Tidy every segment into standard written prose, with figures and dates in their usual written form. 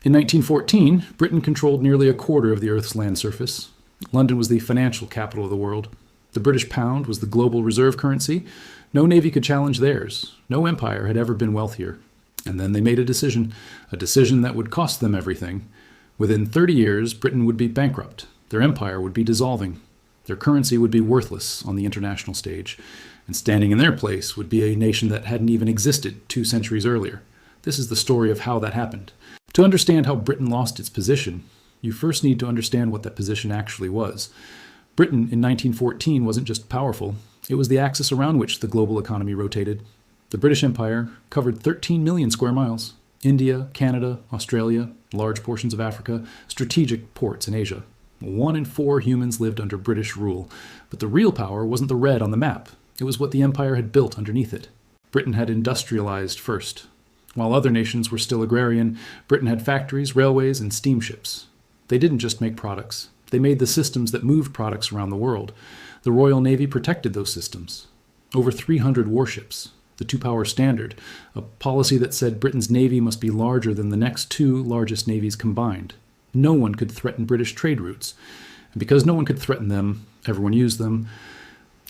In 1914, Britain controlled nearly a quarter of the Earth's land surface. London was the financial capital of the world. The British pound was the global reserve currency. No navy could challenge theirs. No empire had ever been wealthier. And then they made a decision that would cost them everything. Within 30 years, Britain would be bankrupt. Their empire would be dissolving. Their currency would be worthless on the international stage. And standing in their place would be a nation that hadn't even existed 2 centuries earlier. This is the story of how that happened. To understand how Britain lost its position, you first need to understand what that position actually was. Britain in 1914 wasn't just powerful, it was the axis around which the global economy rotated. The British Empire covered 13 million square miles. India, Canada, Australia, large portions of Africa, strategic ports in Asia. 1 in 4 humans lived under British rule. But the real power wasn't the red on the map. It was what the empire had built underneath it. Britain had industrialized first. While other nations were still agrarian, Britain had factories, railways, and steamships. They didn't just make products. They made the systems that moved products around the world. The Royal Navy protected those systems. Over 300 warships. The two-power standard, a policy that said Britain's navy must be larger than the next 2 largest navies combined. No one could threaten British trade routes. And because no one could threaten them, everyone used them.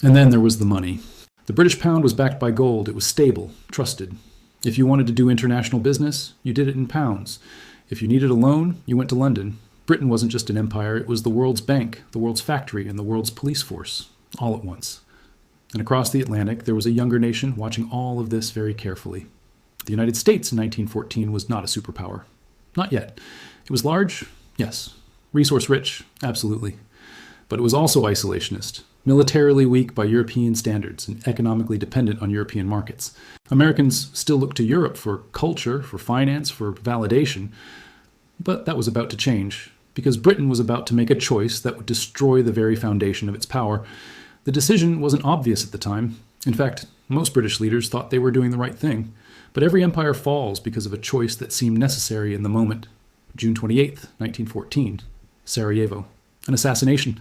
And then there was the money. The British pound was backed by gold. It was stable, trusted. If you wanted to do international business, you did it in pounds. If you needed a loan, you went to London. Britain wasn't just an empire, it was the world's bank, the world's factory, and the world's police force, all at once. And across the Atlantic, there was a younger nation watching all of this very carefully. The United States in 1914 was not a superpower. Not yet. It was large, yes. Resource-rich, absolutely. But it was also isolationist, militarily weak by European standards and economically dependent on European markets. Americans still looked to Europe for culture, for finance, for validation, but that was about to change, because Britain was about to make a choice that would destroy the very foundation of its power. The decision wasn't obvious at the time. In fact, most British leaders thought they were doing the right thing. But every empire falls because of a choice that seemed necessary in the moment. June 28th, 1914, Sarajevo. An assassination.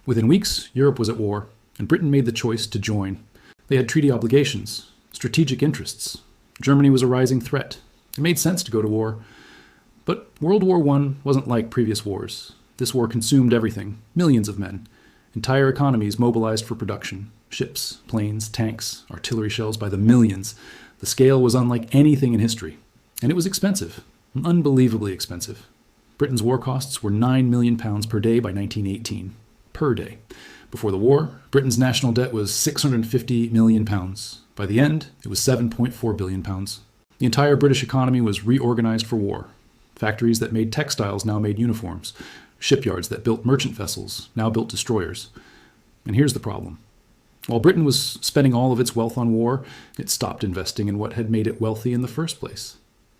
Within weeks, Europe was at war, and Britain made the choice to join. They had treaty obligations, strategic interests. Germany was a rising threat. It made sense to go to war. But World War I wasn't like previous wars. This war consumed everything, millions of men. Entire economies mobilized for production. Ships, planes, tanks, artillery shells by the millions. The scale was unlike anything in history. And it was expensive, unbelievably expensive. Britain's war costs were £9 million per day by 1918. Per day. Before the war, Britain's national debt was £650 million. By the end, it was £7.4 billion. The entire British economy was reorganized for war. Factories that made textiles now made uniforms. Shipyards that built merchant vessels now built destroyers. And here's the problem. While Britain was spending all of its wealth on war, it stopped investing in what had made it wealthy in the first place.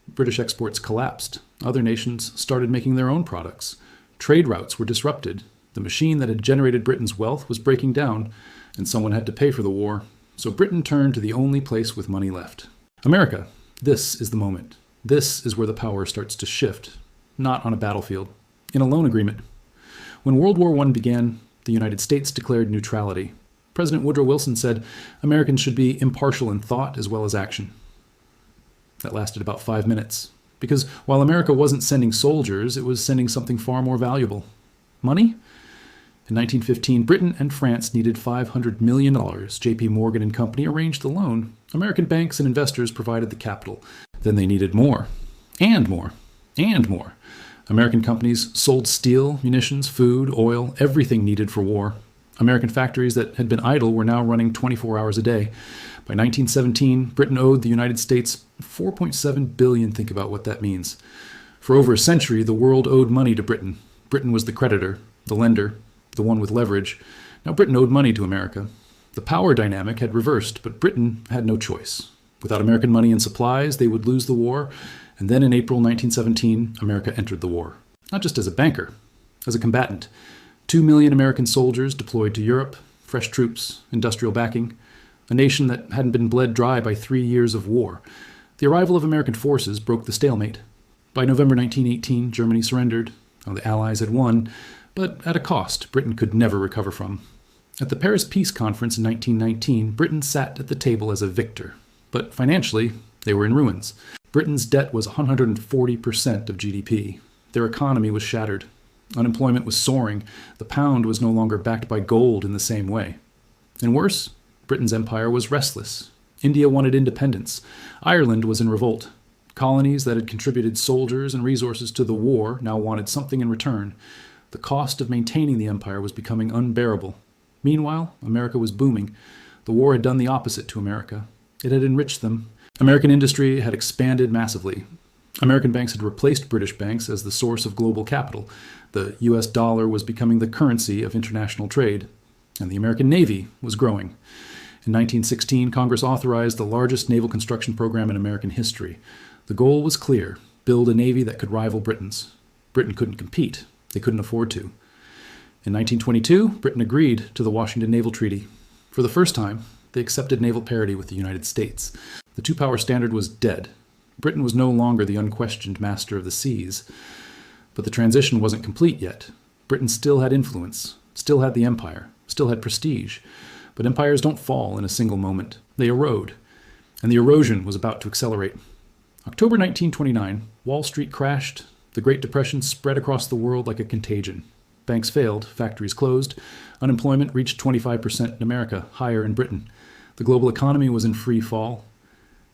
British exports collapsed. Other nations started making their own products. Trade routes were disrupted. The machine that had generated Britain's wealth was breaking down, and someone had to pay for the war. So Britain turned to the only place with money left. America. This is the moment. This is where the power starts to shift, not on a battlefield, in a loan agreement. When World War I began, the United States declared neutrality. President Woodrow Wilson said Americans should be impartial in thought as well as action. That lasted about 5 minutes, because while America wasn't sending soldiers, it was sending something far more valuable. Money? In 1915, Britain and France needed $500 million. J.P. Morgan and Company arranged the loan. American banks and investors provided the capital. Then they needed more, and more, and more. American companies sold steel, munitions, food, oil, everything needed for war. American factories that had been idle were now running 24 hours a day. By 1917, Britain owed the United States $4.7 billion. Think about what that means. For over a century, the world owed money to Britain. Britain was the creditor, the lender, the one with leverage. Now Britain owed money to America. The power dynamic had reversed, but Britain had no choice. Without American money and supplies, they would lose the war. And then in April 1917, America entered the war. Not just as a banker, as a combatant. 2 million American soldiers deployed to Europe, fresh troops, industrial backing, a nation that hadn't been bled dry by 3 years of war. The arrival of American forces broke the stalemate. By November 1918, Germany surrendered. The Allies had won, but at a cost Britain could never recover from. At the Paris Peace Conference in 1919, Britain sat at the table as a victor. But financially, they were in ruins. Britain's debt was 140% of GDP. Their economy was shattered. Unemployment was soaring. The pound was no longer backed by gold in the same way. And worse, Britain's empire was restless. India wanted independence. Ireland was in revolt. Colonies that had contributed soldiers and resources to the war now wanted something in return. The cost of maintaining the empire was becoming unbearable. Meanwhile, America was booming. The war had done the opposite to America. It had enriched them. American industry had expanded massively. American banks had replaced British banks as the source of global capital. The US dollar was becoming the currency of international trade. And the American Navy was growing. In 1916, Congress authorized the largest naval construction program in American history. The goal was clear: build a navy that could rival Britain's. Britain couldn't compete. They couldn't afford to. In 1922, Britain agreed to the Washington Naval Treaty. For the first time, they accepted naval parity with the United States. The two-power standard was dead. Britain was no longer the unquestioned master of the seas. But the transition wasn't complete yet. Britain still had influence, still had the empire, still had prestige. But empires don't fall in a single moment. They erode. And the erosion was about to accelerate. October 1929, Wall Street crashed. The Great Depression spread across the world like a contagion. Banks failed, factories closed, unemployment reached 25% in America, higher in Britain. The global economy was in free fall.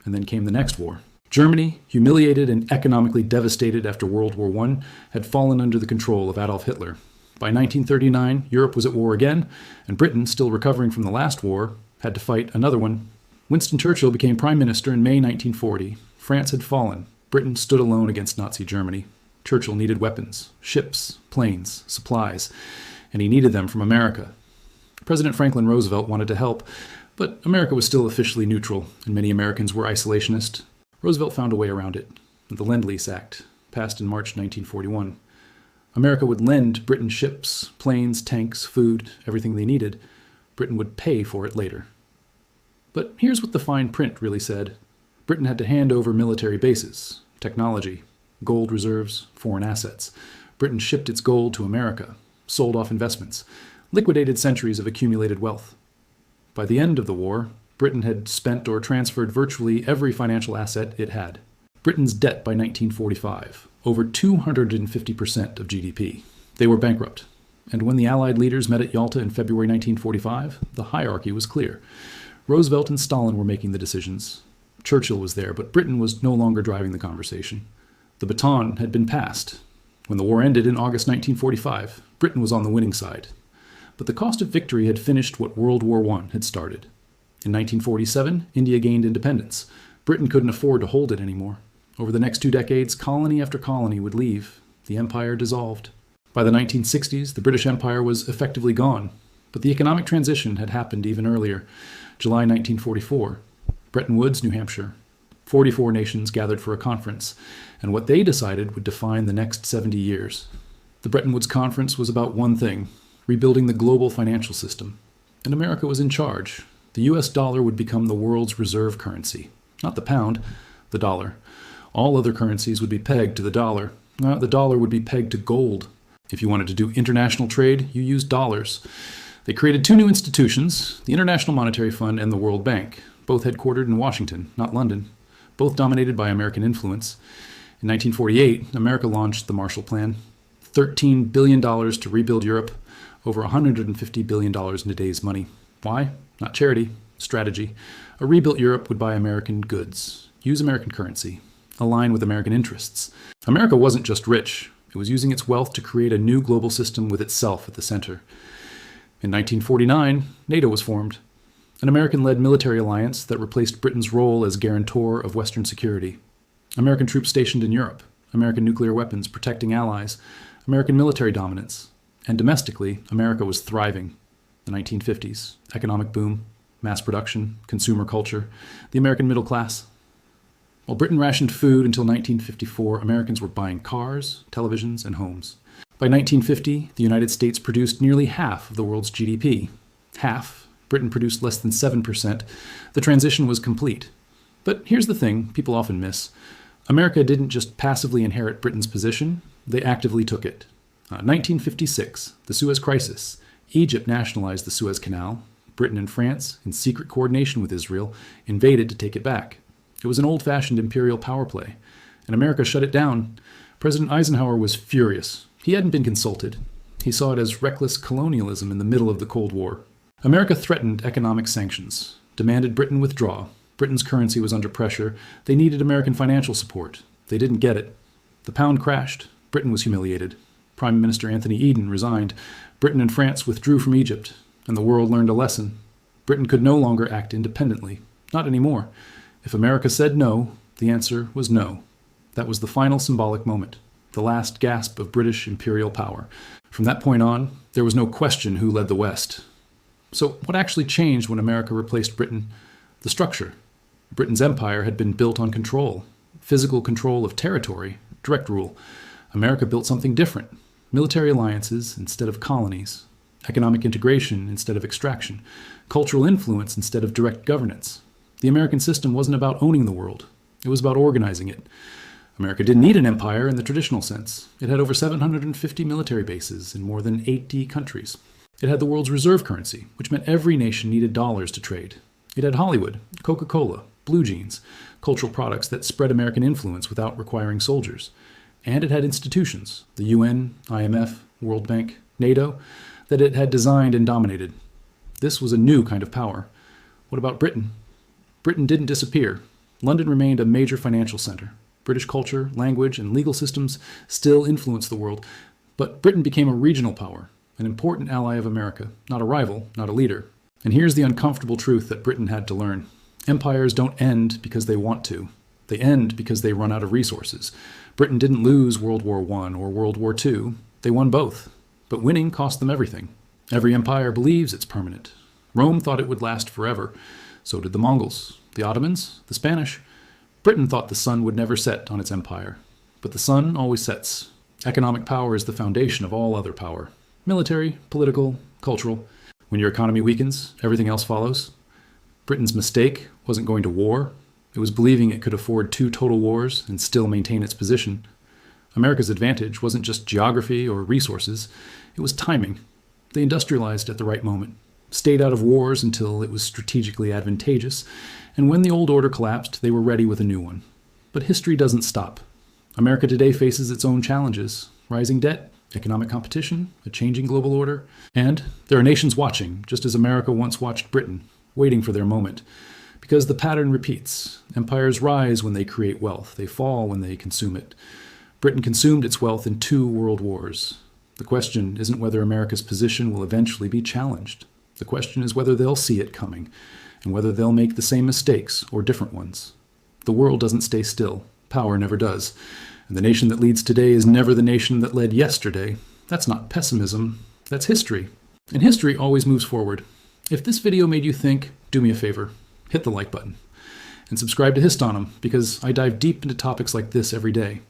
And then came the next war. Germany, humiliated and economically devastated after World War I, had fallen under the control of Adolf Hitler. By 1939, Europe was at war again, and Britain, still recovering from the last war, had to fight another one. Winston Churchill became Prime Minister in May 1940. France had fallen. Britain stood alone against Nazi Germany. Churchill needed weapons, ships, planes, supplies, and he needed them from America. President Franklin Roosevelt wanted to help, but America was still officially neutral, and many Americans were isolationist. Roosevelt found a way around it, the Lend-Lease Act, passed in March 1941. America would lend Britain ships, planes, tanks, food, everything they needed. Britain would pay for it later. But here's what the fine print really said. Britain had to hand over military bases, technology, gold reserves, foreign assets. Britain shipped its gold to America, sold off investments, liquidated centuries of accumulated wealth. By the end of the war, Britain had spent or transferred virtually every financial asset it had. Britain's debt by 1945, over 250% of GDP. They were bankrupt. And when the Allied leaders met at Yalta in February 1945, the hierarchy was clear. Roosevelt and Stalin were making the decisions. Churchill was there, but Britain was no longer driving the conversation. The baton had been passed. When the war ended in August 1945, Britain was on the winning side. But the cost of victory had finished what World War I had started. In 1947, India gained independence. Britain couldn't afford to hold it anymore. Over the next 2 decades, colony after colony would leave. The empire dissolved. By the 1960s, the British Empire was effectively gone. But the economic transition had happened even earlier. July 1944, Bretton Woods, New Hampshire. 44 nations gathered for a conference, and what they decided would define the next 70 years. The Bretton Woods Conference was about one thing: rebuilding the global financial system. And America was in charge. The US dollar would become the world's reserve currency. Not the pound, the dollar. All other currencies would be pegged to the dollar. The dollar would be pegged to gold. If you wanted to do international trade, you used dollars. They created 2 new institutions, the International Monetary Fund and the World Bank, both headquartered in Washington, not London, both dominated by American influence. In 1948, America launched the Marshall Plan, $13 billion to rebuild Europe, over $150 billion in today's money. Why? Not charity, strategy. A rebuilt Europe would buy American goods, use American currency, align with American interests. America wasn't just rich. It was using its wealth to create a new global system with itself at the center. In 1949, NATO was formed, an American-led military alliance that replaced Britain's role as guarantor of Western security. American troops stationed in Europe, American nuclear weapons protecting allies, American military dominance. And domestically, America was thriving. The 1950s, economic boom, mass production, consumer culture, the American middle class. While Britain rationed food until 1954, Americans were buying cars, televisions, and homes. By 1950, the United States produced nearly half of the world's GDP. Half. Britain produced less than 7%. The transition was complete. But here's the thing people often miss. America didn't just passively inherit Britain's position, they actively took it. 1956, the Suez Crisis. Egypt nationalized the Suez Canal. Britain and France, in secret coordination with Israel, invaded to take it back. It It was an old-fashioned imperial power play, and America shut it down. President Eisenhower was furious. He hadn't been consulted. He saw it as reckless colonialism in the middle of the Cold War. America threatened economic sanctions, demanded Britain withdraw. Britain's currency was under pressure. They needed American financial support. They didn't get it. The pound crashed. Britain was humiliated. Prime Minister Anthony Eden resigned. Britain and France withdrew from Egypt, and the world learned a lesson. Britain could no longer act independently. Not anymore. If America said no, the answer was no. That was the final symbolic moment, the last gasp of British imperial power. From that point on, there was no question who led the West. So what actually changed when America replaced Britain? The structure. Britain's empire had been built on control, physical control of territory, direct rule. America built something different. Military alliances instead of colonies, economic integration instead of extraction, cultural influence instead of direct governance. The American system wasn't about owning the world. It was about organizing it. America didn't need an empire in the traditional sense. It had over 750 military bases in more than 80 countries. It had the world's reserve currency, which meant every nation needed dollars to trade. It had Hollywood, Coca-Cola, blue jeans, cultural products that spread American influence without requiring soldiers. And it had institutions, the UN, IMF, World Bank, NATO, that it had designed and dominated. This was a new kind of power. What about Britain? Britain didn't disappear. London remained a major financial center. British culture, language, and legal systems still influenced the world. But Britain became a regional power, an important ally of America, not a rival, not a leader. And here's the uncomfortable truth that Britain had to learn. Empires don't end because they want to. They end because they run out of resources. Britain didn't lose World War I or World War II. They won both. But winning cost them everything. Every empire believes it's permanent. Rome thought it would last forever. So did the Mongols, the Ottomans, the Spanish. Britain thought the sun would never set on its empire. But the sun always sets. Economic power is the foundation of all other power. Military, political, cultural. When your economy weakens, everything else follows. Britain's mistake wasn't going to war. It was believing it could afford 2 total wars and still maintain its position. America's advantage wasn't just geography or resources. It was timing. They industrialized at the right moment, stayed out of wars until it was strategically advantageous, and when the old order collapsed, they were ready with a new one. But history doesn't stop. America today faces its own challenges: rising debt, economic competition, a changing global order. And there are nations watching, just as America once watched Britain, waiting for their moment. Because the pattern repeats. Empires rise when they create wealth. They fall when they consume it. Britain consumed its wealth in 2 world wars. The question isn't whether America's position will eventually be challenged. The question is whether they'll see it coming, and whether they'll make the same mistakes or different ones. The world doesn't stay still. Power never does. And the nation that leads today is never the nation that led yesterday. That's not pessimism. That's history. And history always moves forward. If this video made you think, do me a favor. Hit the like button. And subscribe to Histonom, because I dive deep into topics like this every day.